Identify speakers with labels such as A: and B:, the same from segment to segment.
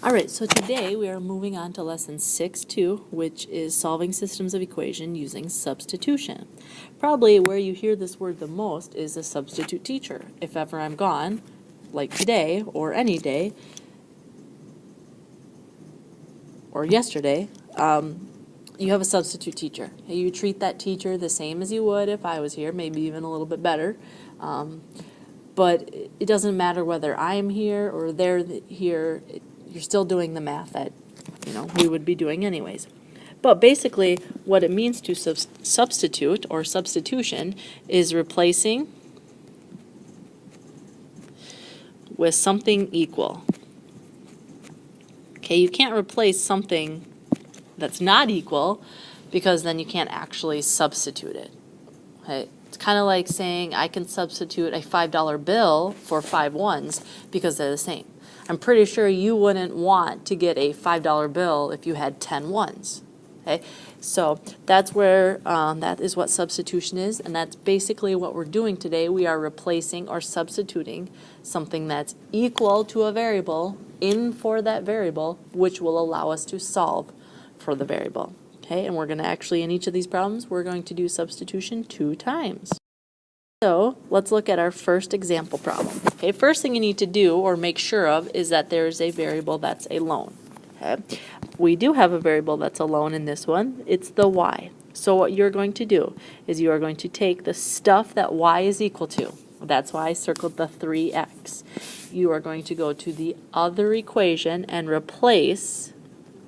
A: All right, so today we are moving on to lesson 6.2, which is solving systems of equation using substitution. Probably where you hear this word the most is a substitute teacher. If ever I'm gone, like today or any day, or yesterday, you have a substitute teacher. You treat that teacher the same as you would if I was here, maybe even a little bit better. But it doesn't matter whether I'm here or they're here, you're still doing the math that we would be doing anyways. But basically what it means to substitute or substitution is replacing with something equal. Okay, you can't replace something that's not equal because then you can't actually substitute it. Okay? It's kind of like saying I can substitute a $5 bill for 5 ones because they're the same. I'm pretty sure you wouldn't want to get a $5 bill if you had 10 ones. Okay? So that's where, that is what substitution is, and that's basically what we're doing today. We are replacing or substituting something that's equal to a variable in for that variable, which will allow us to solve for the variable. Okay, and we're going to actually, in each of these problems, we're going to do substitution 2 times. So let's look at our first example problem. Okay, first thing you need to do or make sure of is that there is a variable that's alone. Okay, we do have a variable that's alone in this one. It's the y. So what you're going to do is you are going to take the stuff that y is equal to. That's why I circled the 3x. You are going to go to the other equation and replace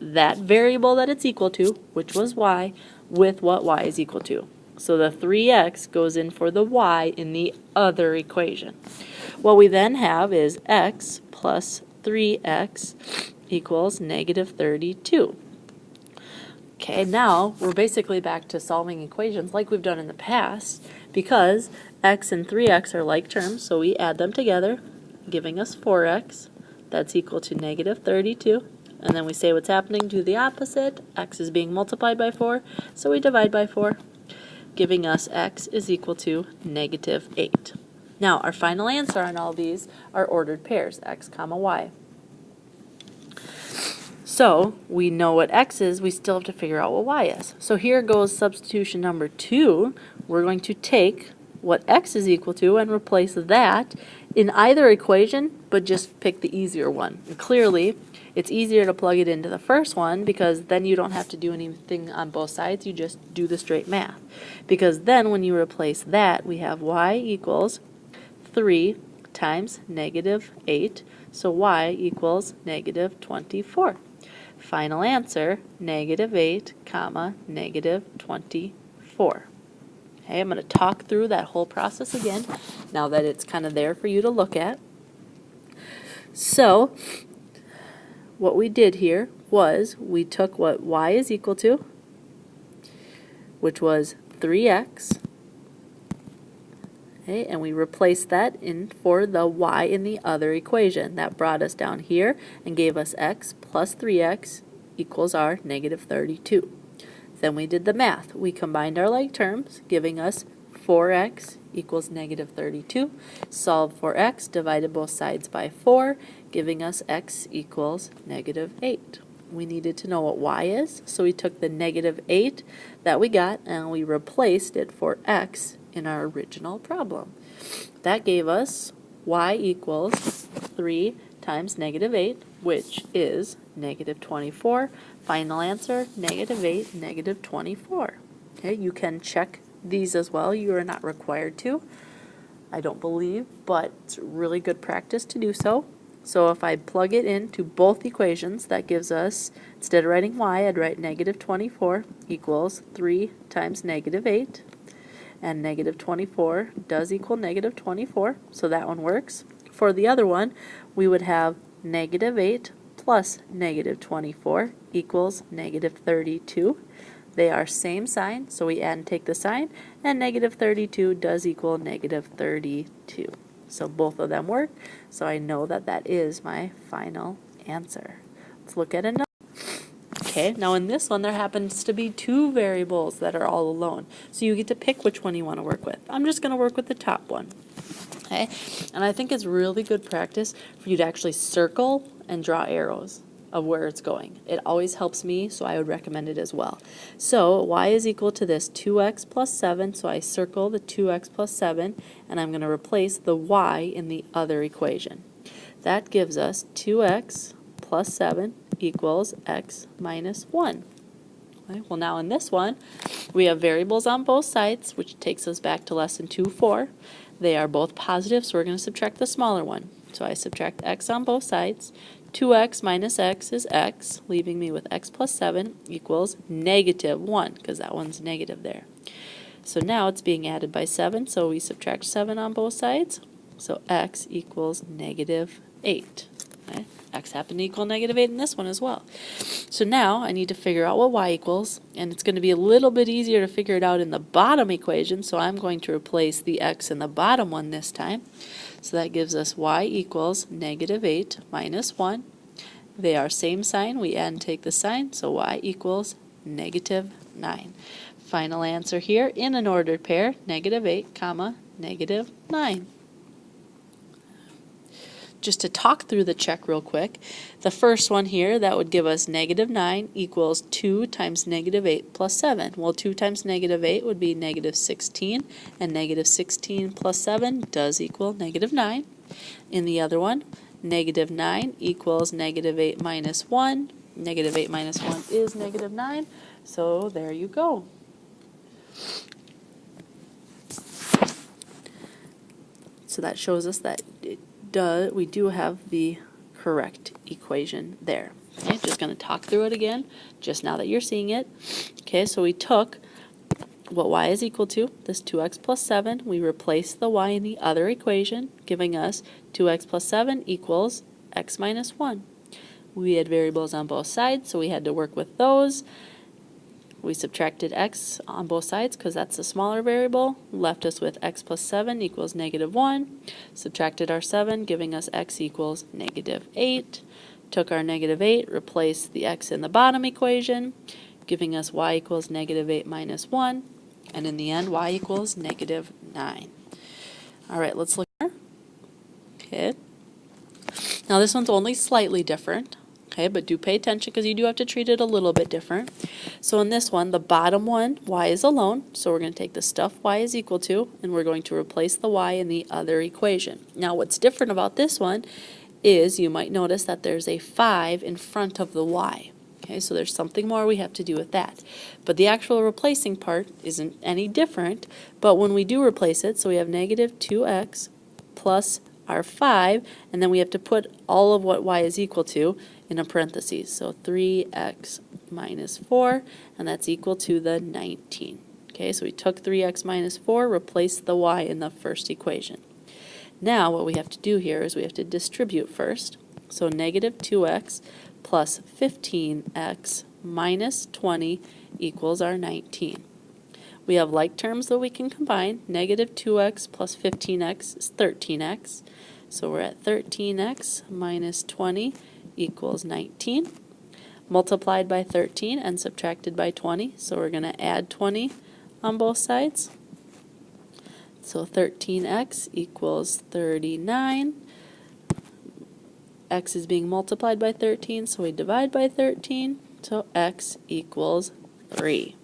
A: that variable that it's equal to, which was y, with what y is equal to. So the 3x goes in for the y in the other equation. What we then have is x plus 3x equals negative 32. Okay, now we're basically back to solving equations like we've done in the past because x and 3x are like terms, so we add them together, giving us 4x. That's equal to negative 32. And then we say what's happening to the opposite. X is being multiplied by 4, so we divide by 4, giving us x is equal to negative 8. Now, our final answer on all these are ordered pairs, x comma y. So, we know what x is, we still have to figure out what y is. So here goes substitution number 2. We're going to take what x is equal to and replace that in either equation, but just pick the easier one. And clearly, it's easier to plug it into the first one because then you don't have to do anything on both sides, you just do the straight math. Because then when you replace that, we have y equals 3 times negative 8, so y equals negative 24. Final answer, negative 8, comma, negative 24. Okay, I'm going to talk through that whole process again now that it's kind of there for you to look at. So, what we did here was we took what y is equal to, which was 3x, okay, and we replaced that in for the y in the other equation. That brought us down here and gave us x plus 3x equals our negative 32. Then we did the math. We combined our like terms, giving us 4x equals negative 32. Solve for x, divided both sides by 4, giving us x equals negative 8. We needed to know what y is, so we took the negative 8 that we got and we replaced it for x in our original problem. That gave us y equals 3 times negative 8, which is negative 24. Final answer, negative 8, negative 24. Okay, you can check these as well. You are not required to, I don't believe, but it's really good practice to do so. So if I plug it into both equations, that gives us, instead of writing y, I'd write negative 24 equals 3 times negative 8. And negative 24 does equal negative 24, so that one works. For the other one, we would have negative 8 plus negative 24 equals negative 32. They are same sign, so we add and take the sign, and negative 32 does equal negative 32. So both of them work, so I know that that is my final answer. Let's look at another. Okay, now in this one there happens to be 2 variables that are all alone, so you get to pick which one you want to work with. I'm just going to work with the top one. Okay, and I think it's really good practice for you to actually circle and draw arrows. of where it's going. It always helps me, so I would recommend it as well. So y is equal to this 2x plus 7, so I circle the 2x plus 7, and I'm going to replace the y in the other equation. That gives us 2x plus 7 equals x minus 1. Okay, well, now in this one, we have variables on both sides, which takes us back to lesson 2-4. They are both positive, so we're going to subtract the smaller one. So I subtract x on both sides. 2x minus x is x, leaving me with x plus 7 equals negative 1, because that one's negative there. So now it's being added by 7, so we subtract 7 on both sides. So x equals negative 8. Okay? X happened to equal negative 8 in this one as well. So now I need to figure out what y equals, and it's going to be a little bit easier to figure it out in the bottom equation, so I'm going to replace the x in the bottom one this time. So that gives us y equals negative 8 minus 1. They are same sign, we add and take the sign, so y equals negative 9. Final answer here in an ordered pair, negative 8, comma, negative 9. Just to talk through the check real quick, the first one here, that would give us negative 9 equals 2 times negative 8 plus 7. Well, 2 times negative 8 would be negative 16, and negative 16 plus 7 does equal negative 9. In the other one, negative 9 equals negative 8 minus 1. Negative 8 minus 1 is negative 9, so there you go. So that shows us that we do have the correct equation there. Okay, just going to talk through it again, just now that you're seeing it. Okay, so we took what y is equal to, this 2x plus 7, we replaced the y in the other equation, giving us 2x plus 7 equals x minus 1. We had variables on both sides, so we had to work with those. We subtracted x on both sides because that's the smaller variable, left us with x plus 7 equals negative 1, subtracted our 7, giving us x equals negative 8, took our negative 8, replaced the x in the bottom equation, giving us y equals negative 8 minus 1, and in the end y equals negative 9. Alright, let's look here. Okay. Now this one's only slightly different. Okay, but do pay attention because you do have to treat it a little bit different. So in this one, the bottom one, y is alone, so we're going to take the stuff y is equal to, and we're going to replace the y in the other equation. Now what's different about this one is you might notice that there's a 5 in front of the y. Okay, so there's something more we have to do with that. But the actual replacing part isn't any different, but when we do replace it, so we have negative 2x plus our 5, and then we have to put all of what y is equal to in a parentheses. So 3x minus 4, and that's equal to the 19. Okay, so we took 3x minus 4, replaced the y in the first equation. Now what we have to do here is we have to distribute first. So negative 2x plus 15x minus 20 equals our 19. We have like terms that we can combine. Negative 2x plus 15x is 13x. So we're at 13x minus 20 equals 19. Multiplied by 13 and subtracted by 20. So we're going to add 20 on both sides. So 13x equals 39. X is being multiplied by 13, so we divide by 13. So x equals 3.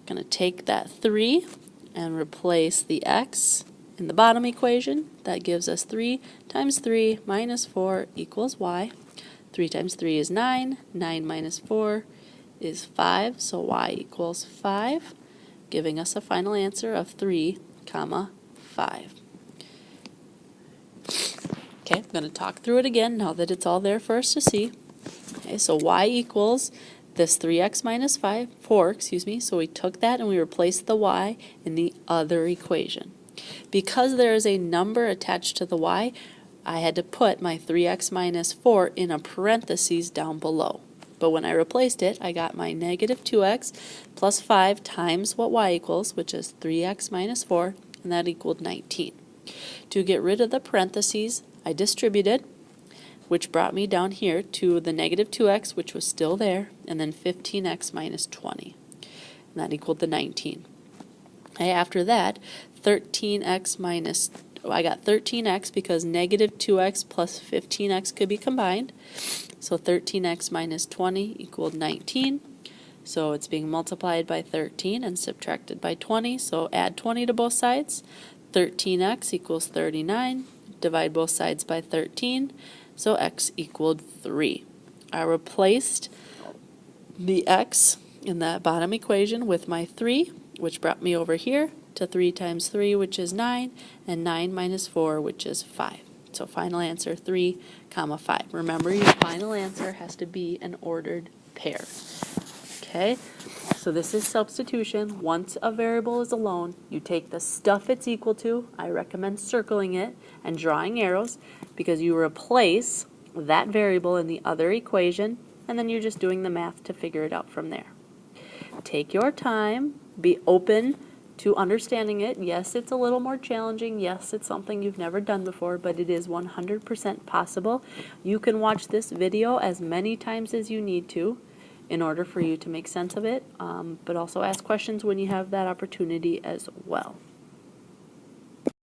A: Going to take that 3 and replace the x in the bottom equation. That gives us 3 times 3 minus 4 equals y. 3 times 3 is 9. 9 minus 4 is 5, so y equals 5, giving us a final answer of 3, 5. Okay, I'm going to talk through it again now that it's all there for us to see. Okay, so y equals this 3x minus 4, so we took that and we replaced the y in the other equation. Because there is a number attached to the y, I had to put my 3x minus 4 in a parentheses down below. But when I replaced it, I got my negative 2x plus 5 times what y equals, which is 3x minus 4, and that equaled 19. To get rid of the parentheses, I distributed, which brought me down here to the negative 2x, which was still there, and then 15x minus 20. And that equaled the 19. Okay, after that, 13x minus I got 13x because negative 2x plus 15x could be combined. So 13x minus 20 equaled 19. So it's being multiplied by 13 and subtracted by 20. So add 20 to both sides. 13x equals 39. Divide both sides by 13. So x equaled 3. I replaced the x in that bottom equation with my 3, which brought me over here to 3 times 3, which is 9, and 9 minus 4, which is 5. So final answer 3, 5. Remember, your final answer has to be an ordered pair. Okay, so this is substitution. Once a variable is alone, you take the stuff it's equal to. I recommend circling it and drawing arrows because you replace that variable in the other equation, and then you're just doing the math to figure it out from there. Take your time, be open to understanding it. Yes, it's a little more challenging. Yes, it's something you've never done before, but it is 100% possible. You can watch this video as many times as you need to in order for you to make sense of it, but also ask questions when you have that opportunity as well.